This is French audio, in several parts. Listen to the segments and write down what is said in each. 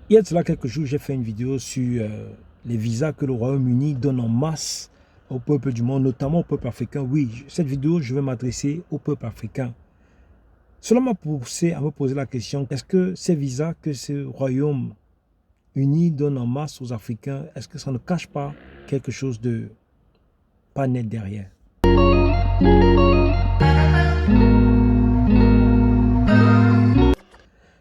Il y a de cela quelques jours, j'ai fait une vidéo sur les visas que le Royaume-Uni donne en masse au peuple du monde, notamment au peuple africain. Oui, cette vidéo, je vais m'adresser au peuple africain. Cela m'a poussé à me poser la question, est-ce que ces visas que ce Royaume-Uni donne en masse aux Africains, est-ce que ça ne cache pas quelque chose de pas net derrière?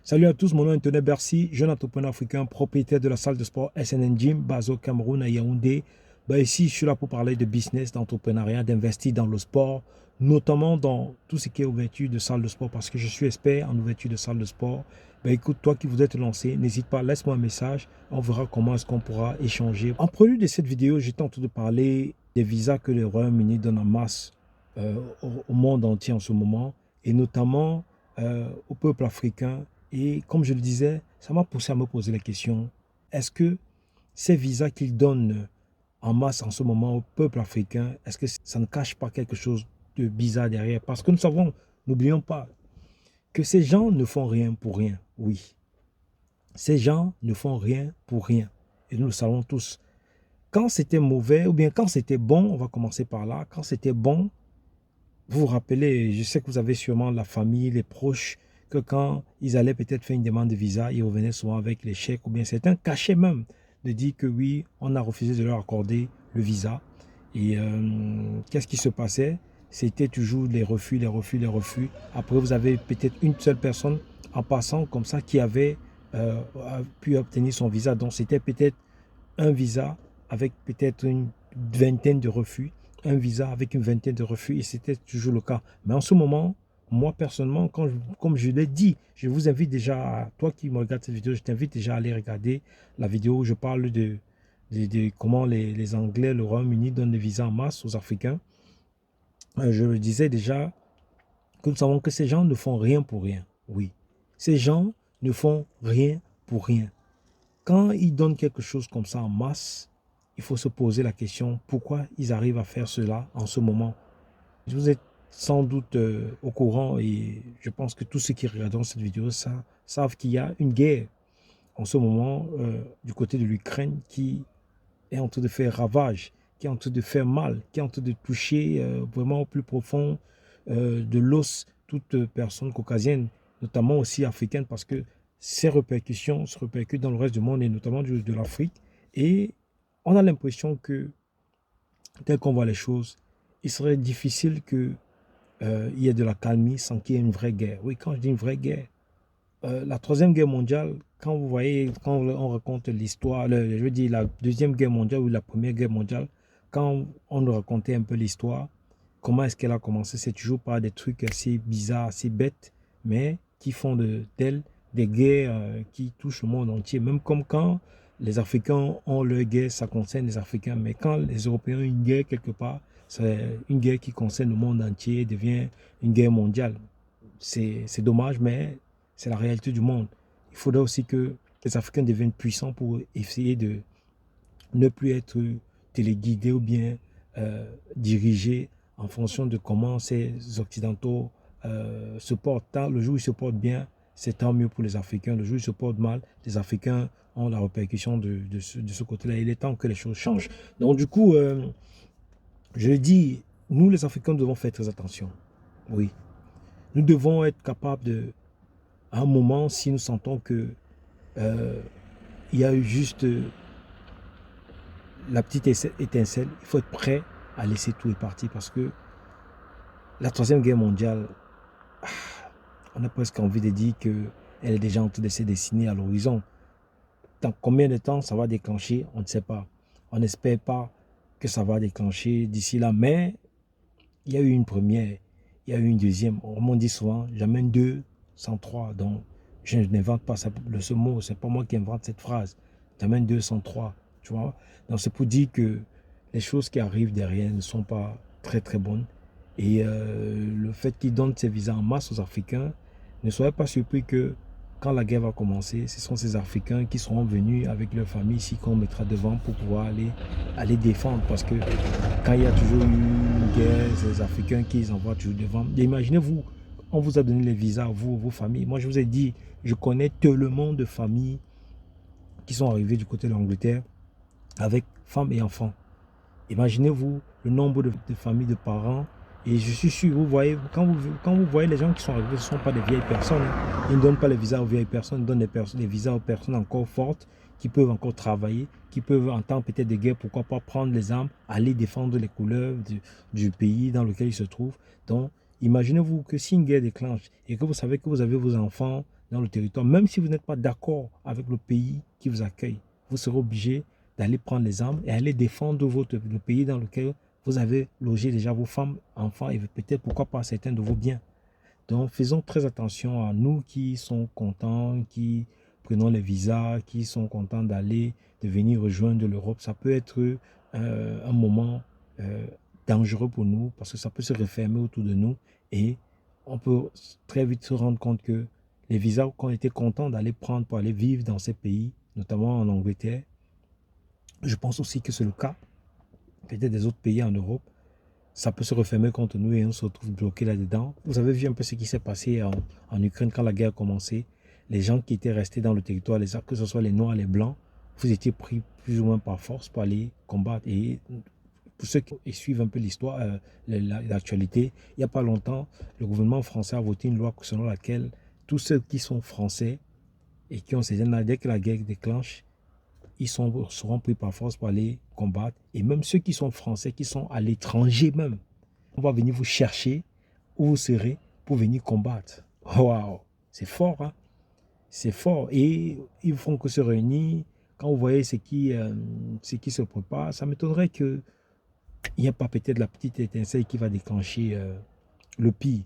Salut à tous, mon nom est Anthony Bercy, jeune entrepreneur africain, propriétaire de la salle de sport SNN Gym, basée au Cameroun à Yaoundé. Ici, je suis là pour parler de business, d'entrepreneuriat, d'investir dans le sport, notamment dans tout ce qui est ouverture de salle de sport, parce que je suis expert en ouverture de salle de sport. Écoute, toi qui voudrais te lancer, n'hésite pas, laisse-moi un message, on verra comment est-ce qu'on pourra échanger. En prélude de cette vidéo, j'étais en train de parler des visas que le Royaume-Uni donne en masse au monde entier en ce moment, et notamment au peuple africain. Et comme je le disais, ça m'a poussé à me poser la question, est-ce que ces visas qu'ils donnent en masse en ce moment au peuple africain, est-ce que ça ne cache pas quelque chose de bizarre derrière? Parce que nous savons, n'oublions pas, que ces gens ne font rien pour rien, oui. Ces gens ne font rien pour rien. Et nous le savons tous. Quand c'était mauvais, ou bien quand c'était bon, on va commencer par là, quand c'était bon, vous vous rappelez, je sais que vous avez sûrement la famille, les proches, que quand ils allaient peut-être faire une demande de visa, ils revenaient souvent avec les chèques ou bien certains cachaient même de dire que oui, on a refusé de leur accorder le visa. Et qu'est-ce qui se passait? C'était toujours les refus, les refus, les refus. Après, vous avez peut-être une seule personne en passant comme ça qui avait pu obtenir son visa. Donc, c'était peut-être un visa avec peut-être une vingtaine de refus, un visa avec une vingtaine de refus, et c'était toujours le cas. Mais en ce moment, moi personnellement, comme je l'ai dit, je vous invite déjà, toi qui me regardes cette vidéo, je t'invite déjà à aller regarder la vidéo où je parle de comment les Anglais, le Royaume-Uni donnent des visas en masse aux Africains. Je le disais déjà que nous savons que ces gens ne font rien pour rien. Oui, ces gens ne font rien pour rien. Quand ils donnent quelque chose comme ça en masse, il faut se poser la question pourquoi ils arrivent à faire cela en ce moment. Vous êtes sans doute au courant et je pense que tous ceux qui regardent cette vidéo savent qu'il y a une guerre en ce moment du côté de l'Ukraine qui est en train de faire ravage, qui est en train de faire mal, qui est en train de toucher vraiment au plus profond de l'os toute personne caucasienne, notamment aussi africaine, parce que ces répercussions se répercutent dans le reste du monde et notamment de l'Afrique. Et on a l'impression que, tel qu'on voit les choses, il serait difficile qu'il y ait de la calmie sans qu'il y ait une vraie guerre. Oui, quand je dis une vraie guerre, la Troisième Guerre mondiale, quand vous voyez, quand on raconte l'histoire, je veux dire la Deuxième Guerre mondiale ou la Première Guerre mondiale, quand on nous racontait un peu l'histoire, comment est-ce qu'elle a commencé, c'est toujours par des trucs assez bizarres, assez bêtes, mais qui font d'elles des guerres qui touchent le monde entier. Même comme quand les Africains ont leur guerre, ça concerne les Africains, mais quand les Européens ont une guerre quelque part, c'est une guerre qui concerne le monde entier, devient une guerre mondiale. C'est dommage, mais c'est la réalité du monde. Il faudrait aussi que les Africains deviennent puissants pour essayer de ne plus être téléguidés ou bien dirigés en fonction de comment ces Occidentaux se portent. Le jour où ils se portent bien, c'est tant mieux pour les Africains. Le jour où ils se portent mal, les Africains ont la répercussion de ce côté-là. Il est temps que les choses changent. Donc du coup, je dis, nous les Africains devons faire très attention. Oui. Nous devons être capables de, à un moment, si nous sentons que il y a eu juste la petite étincelle, il faut être prêt à laisser tout et partir parce que la Troisième Guerre mondiale, on a presque envie de dire qu'elle est déjà en train de se dessiner à l'horizon. Dans combien de temps ça va déclencher, on ne sait pas. On n'espère pas que ça va déclencher d'ici là, mais il y a eu une première, il y a eu une deuxième. On dit souvent, jamais deux sans trois. Donc, je n'invente pas ce mot, c'est pas moi qui invente cette phrase. Jamais deux sans trois, tu vois. Donc, c'est pour dire que les choses qui arrivent derrière ne sont pas très, très bonnes. Et le fait qu'ils donnent ces visas en masse aux Africains, ne soyez pas surpris que quand la guerre va commencer, ce sont ces Africains qui seront venus avec leur famille ici qu'on mettra devant pour pouvoir aller défendre. Parce que quand il y a toujours eu une guerre, c'est les Africains qui les envoient toujours devant. Imaginez-vous, on vous a donné les visas, vous, vos familles. Moi, je vous ai dit, je connais tellement de familles qui sont arrivés du côté de l'Angleterre avec femmes et enfants. Imaginez-vous le nombre de familles, de parents. Et je suis sûr, vous voyez, quand vous voyez les gens qui sont arrivés, ce ne sont pas des vieilles personnes. Hein. Ils ne donnent pas les visas aux vieilles personnes, ils donnent des visas aux personnes encore fortes, qui peuvent encore travailler, qui peuvent, en temps peut-être de guerre, pourquoi pas prendre les armes, aller défendre les couleurs du pays dans lequel ils se trouvent. Donc, imaginez-vous que si une guerre déclenche et que vous savez que vous avez vos enfants dans le territoire, même si vous n'êtes pas d'accord avec le pays qui vous accueille, vous serez obligé d'aller prendre les armes et aller défendre le pays dans lequel vous avez logé déjà vos femmes, enfants et peut-être, pourquoi pas, certains de vos biens. Donc, faisons très attention à nous qui sont contents, qui prenons les visas, qui sont contents de venir rejoindre l'Europe. Ça peut être un moment dangereux pour nous parce que ça peut se refermer autour de nous et on peut très vite se rendre compte que les visas qu'on était contents d'aller prendre pour aller vivre dans ces pays, notamment en Angleterre, je pense aussi que c'est le cas peut-être des autres pays en Europe. Ça peut se refermer contre nous et on se retrouve bloqué là-dedans. Vous avez vu un peu ce qui s'est passé en Ukraine quand la guerre a commencé. Les gens qui étaient restés dans le territoire, que ce soit les Noirs, les Blancs, vous étiez pris plus ou moins par force pour aller combattre. Et pour ceux qui suivent un peu l'histoire, l'actualité, il n'y a pas longtemps, le gouvernement français a voté une loi selon laquelle tous ceux qui sont français et qui ont ces gens-là, dès que la guerre déclenche, ils seront pris par force pour aller combattre. Et même ceux qui sont français, qui sont à l'étranger même, on va venir vous chercher où vous serez pour venir combattre. Waouh, c'est fort, hein? C'est fort. Et ils font que se réunir. Quand vous voyez ce qui se prépare, ça m'étonnerait qu'il n'y ait pas peut-être la petite étincelle qui va déclencher le pire.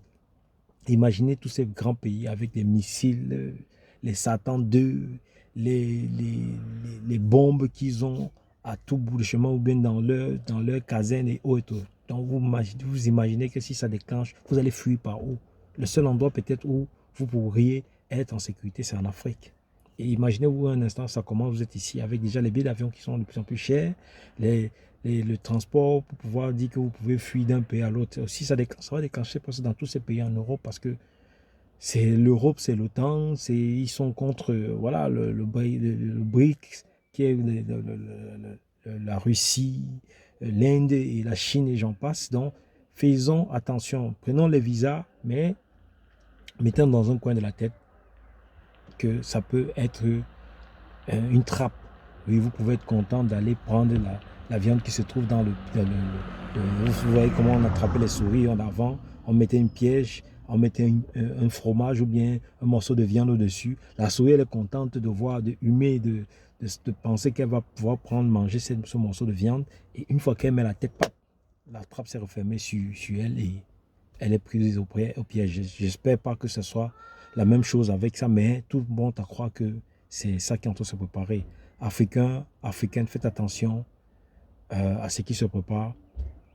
Imaginez tous ces grands pays avec des missiles, les Satan 2, les bombes qu'ils ont à tout bout de chemin ou bien dans leur caserne et autres. Donc vous imaginez que si ça déclenche, vous allez fuir par où? Le seul endroit peut-être où vous pourriez être en sécurité, c'est en Afrique. Et imaginez-vous un instant, ça commence, vous êtes ici avec déjà les billets d'avion qui sont de plus en plus chers, le transport pour pouvoir dire que vous pouvez fuir d'un pays à l'autre. Aussi, ça va déclencher dans tous ces pays en Europe parce que c'est l'Europe, c'est l'OTAN, ils sont contre voilà, le BRICS, qui est la Russie, l'Inde et la Chine et j'en passe. Donc, faisons attention, prenons les visas, mais mettons dans un coin de la tête que ça peut être une trappe. Oui, vous pouvez être content d'aller prendre la viande qui se trouve vous voyez comment on attrapait les souris en avant, on mettait une piège, on mettait un fromage ou bien un morceau de viande au-dessus. La souris, elle est contente de voir, de humer, de penser qu'elle va pouvoir manger ce morceau de viande. Et une fois qu'elle met la tête, la trappe s'est refermée sur elle et elle est prise au piège. J'espère pas que ce soit la même chose avec ça, mais tout le monde à croire que c'est ça qui est en train de se préparer. Africains, Africaines, faites attention à ce qui se prépare.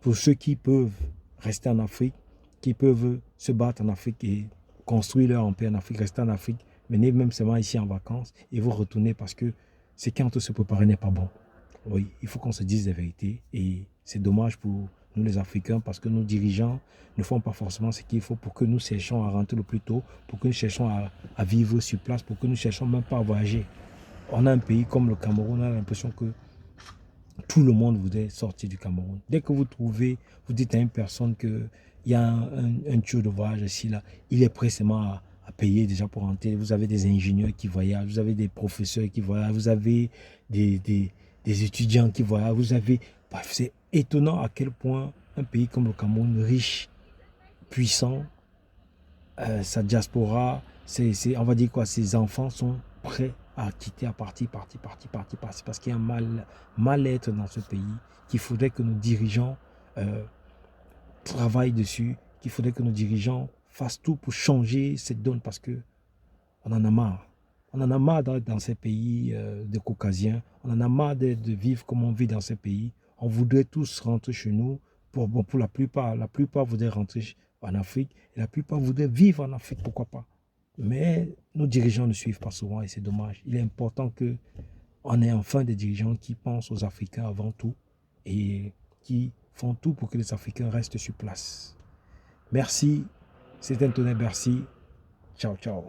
Pour ceux qui peuvent rester en Afrique, qui peuvent se battre en Afrique et construire leur empire en Afrique, rester en Afrique, venez même seulement ici en vacances et vous retournez parce que ce qui est en train de se préparer n'est pas bon. Oui, il faut qu'on se dise la vérité et c'est dommage pour nous les Africains parce que nos dirigeants ne font pas forcément ce qu'il faut pour que nous cherchions à rentrer le plus tôt, pour que nous cherchions à vivre sur place, pour que nous cherchions même pas à voyager. On a un pays comme le Cameroun, on a l'impression que tout le monde voudrait sortir du Cameroun. Dès que vous dites à une personne qu'il y a un tuyau de voyage ici, là, il est prêt seulement à payer déjà pour rentrer. Vous avez des ingénieurs qui voyagent, vous avez des professeurs qui voyagent, vous avez des étudiants qui voyagent, Bref, c'est étonnant à quel point un pays comme le Cameroun, riche, puissant, sa diaspora, on va dire quoi, ses enfants sont prêts à quitter, à partir, parce qu'il y a un mal-être dans ce pays, qu'il faudrait que nos dirigeants travaillent dessus, qu'il faudrait que nos dirigeants fassent tout pour changer cette donne, parce que on en a marre. On en a marre dans ces pays de caucasiens, on en a marre de vivre comme on vit dans ces pays. On voudrait tous rentrer chez nous, pour la plupart voudraient rentrer en Afrique, et la plupart voudraient vivre en Afrique, pourquoi pas. Mais nos dirigeants ne suivent pas souvent et c'est dommage. Il est important qu'on ait enfin des dirigeants qui pensent aux Africains avant tout et qui font tout pour que les Africains restent sur place. Merci, c'était Antonin Bercy. Ciao, ciao.